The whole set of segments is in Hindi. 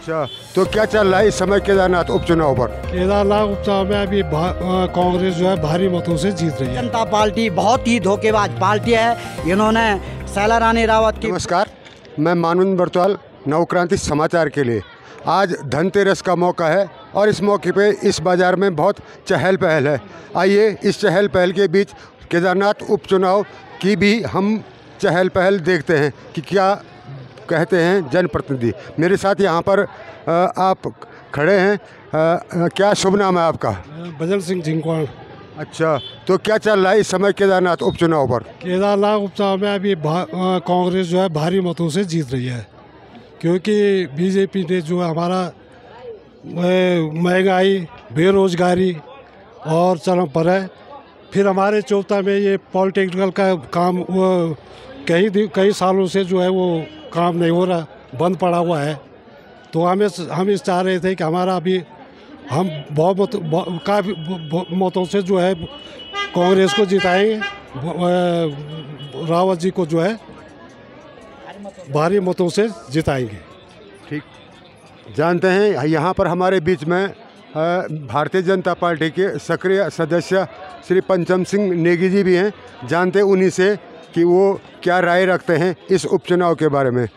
अच्छा, तो क्या चल रहा है इस समय केदारनाथ उपचुनाव पर? केदारनाथ उपचुनाव में अभी कांग्रेस जो है भारी मतों से जीत रही है। जनता पार्टी बहुत ही धोखेबाज पार्टी है। इन्होंने शैला रानी रावत की। नमस्कार, मैं मानवेंद्र बरतवाल, नवक्रांति समाचार के लिए। आज धनतेरस का मौका है और इस मौके पे इस बाज़ार में बहुत चहल पहल है। आइए इस चहल पहल के बीच केदारनाथ उपचुनाव की भी हम चहल पहल देखते हैं कि क्या कहते हैं जनप्रतिनिधि। मेरे साथ यहाँ पर आप खड़े हैं, क्या शुभ नाम है आपका? भजन सिंह झिंकवाण। अच्छा, तो क्या चल रहा है इस समय केदारनाथ उपचुनाव पर? केदारनाथ उपचुनाव में अभी कांग्रेस जो है भारी मतों से जीत रही है, क्योंकि बीजेपी ने जो हमारा महंगाई, बेरोजगारी और चरम पर है। फिर हमारे चौथा में ये पॉलिटेक्निकल का काम कई सालों से जो है वो काम नहीं हो रहा, बंद पड़ा हुआ है। तो हम इस चाह रहे थे कि हमारा अभी हम काफ़ी मतों से जो है कांग्रेस को जिताएंगे, रावत जी को जो है भारी मतों से जिताएंगे। ठीक, जानते हैं यहाँ पर हमारे बीच में भारतीय जनता पार्टी के सक्रिय सदस्य श्री पंचम सिंह नेगी जी भी हैं। जानते उन्हीं से कि वो क्या राय रखते हैं इस उपचुनाव के बारे में।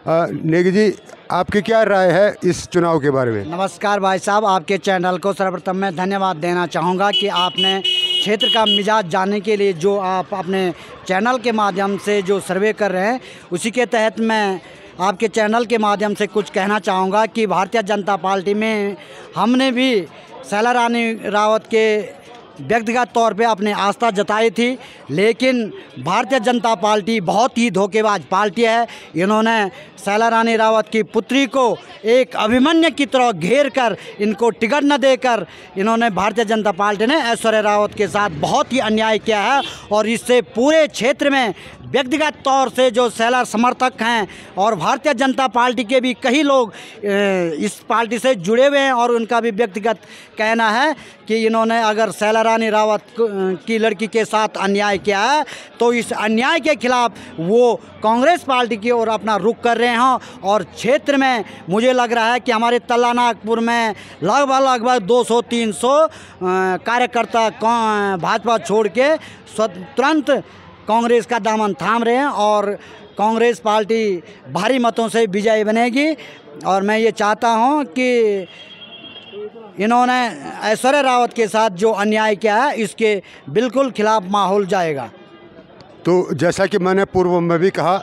नेगी जी, आपकी क्या राय है इस चुनाव के बारे में? नमस्कार भाई साहब, आपके चैनल को सर्वप्रथम मैं धन्यवाद देना चाहूँगा कि आपने क्षेत्र का मिजाज जानने के लिए जो आप अपने चैनल के माध्यम से जो सर्वे कर रहे हैं, उसी के तहत मैं आपके चैनल के माध्यम से कुछ कहना चाहूँगा कि भारतीय जनता पार्टी में हमने भी शैला रानी रावत के व्यक्तिगत तौर पे अपनी आस्था जताई थी, लेकिन भारतीय जनता पार्टी बहुत ही धोखेबाज पार्टी है। इन्होंने शैला रानी रावत की पुत्री को एक अभिमन्यु की तरह घेर कर इनको टिकट न देकर इन्होंने भारतीय जनता पार्टी ने ऐश्वर्या रावत के साथ बहुत ही अन्याय किया है। और इससे पूरे क्षेत्र में व्यक्तिगत तौर से जो शैला समर्थक हैं और भारतीय जनता पार्टी के भी कई लोग इस पार्टी से जुड़े हुए हैं और उनका भी व्यक्तिगत कहना है कि इन्होंने अगर शैला रानी रावत की लड़की के साथ अन्याय किया है तो इस अन्याय के खिलाफ वो कांग्रेस पार्टी की ओर अपना रुख कर रहे हैं। और क्षेत्र में मुझे लग रहा है कि हमारे तल्ला नागपुर में लगभग 200-300 कार्यकर्ता भाजपा छोड़ के तुरंत कांग्रेस का दामन थाम रहे हैं और कांग्रेस पार्टी भारी मतों से विजयी बनेगी। और मैं ये चाहता हूं कि इन्होंने ऐश्वर्या रावत के साथ जो अन्याय किया है इसके बिल्कुल खिलाफ माहौल जाएगा। तो जैसा कि मैंने पूर्व में भी कहा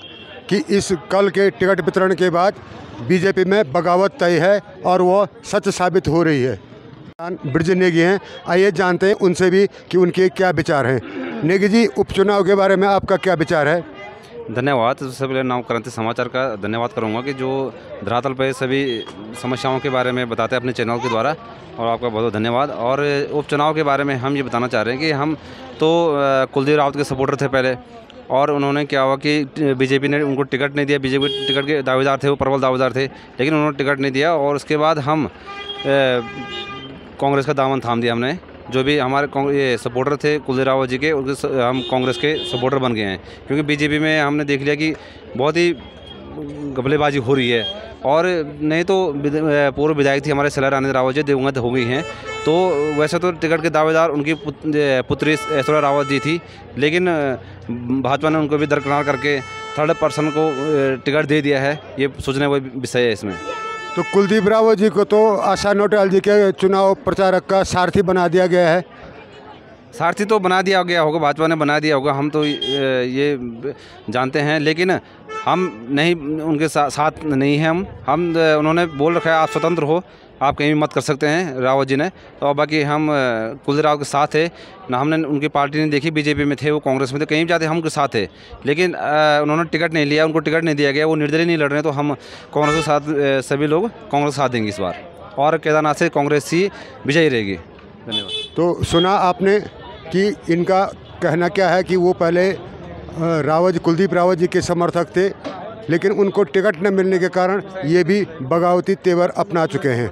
कि इस कल के टिकट वितरण के बाद बीजेपी में बगावत तय है और वो सच साबित हो रही है। ब्रज नेगी हैं, आइए जानते हैं उनसे भी कि उनके क्या विचार हैं। नेगी जी, उपचुनाव के बारे में आपका क्या विचार है? धन्यवाद। सबसे पहले नवक्रांति समाचार का धन्यवाद करूंगा कि जो धरातल पर सभी समस्याओं के बारे में बताते हैं अपने चैनल के द्वारा, और आपका बहुत बहुत धन्यवाद। और उपचुनाव के बारे में हम ये बताना चाह रहे हैं कि हम तो कुलदीप रावत के सपोर्टर थे पहले, और उन्होंने क्या हुआ कि बीजेपी ने उनको टिकट नहीं दिया। बीजेपी टिकट के दावेदार थे, वो प्रबल दावेदार थे, लेकिन उन्होंने टिकट नहीं दिया। और उसके बाद हम कांग्रेस का दामन थाम दिया हमने। जो भी हमारे ये सपोर्टर थे कुलदीप रावत जी के, उनके हम कांग्रेस के सपोर्टर बन गए हैं, क्योंकि बीजेपी में हमने देख लिया कि बहुत ही घपलेबाजी हो रही है। और नहीं तो पूर्व विधायक थी हमारे शैला रानी रावत जी, दिवंगत हो गई हैं। तो वैसे तो टिकट के दावेदार उनकी पुत्री ऐश्वर्या रावत जी थी, लेकिन भाजपा ने उनको भी दरकिनार करके थर्ड पर्सन को टिकट दे दिया है। ये सोचने वाला विषय है इसमें। तो कुलदीप रावत जी को तो आशा नोटियाल जी के चुनाव प्रचारक का सारथी बना दिया गया है। सारथी तो बना दिया गया होगा, भाजपा ने बना दिया होगा, हम तो ये जानते हैं, लेकिन हम नहीं, उनके साथ नहीं हैं हम उन्होंने बोल रखा है आप स्वतंत्र हो, आप कहीं भी मत कर सकते हैं रावत जी ने। तो बाकी हम कुलदीप रावत के साथ थे ना, हमने उनकी पार्टी नहीं देखी, बीजेपी में थे, वो कांग्रेस में थे, कहीं भी जाते हम उनके साथ थे, लेकिन उन्होंने टिकट नहीं लिया, उनको टिकट नहीं दिया गया, वो निर्दलीय नहीं लड़ रहे। तो हम कांग्रेस के साथ, सभी लोग कांग्रेस के साथ देंगे इस बार, और केदारनाथ से कांग्रेस ही विजयी रहेगी। धन्यवाद। तो सुना आपने कि इनका कहना क्या है कि वो पहले कुलदीप रावत जी के समर्थक थे, लेकिन उनको टिकट न मिलने के कारण ये भी बगावती तेवर अपना चुके हैं।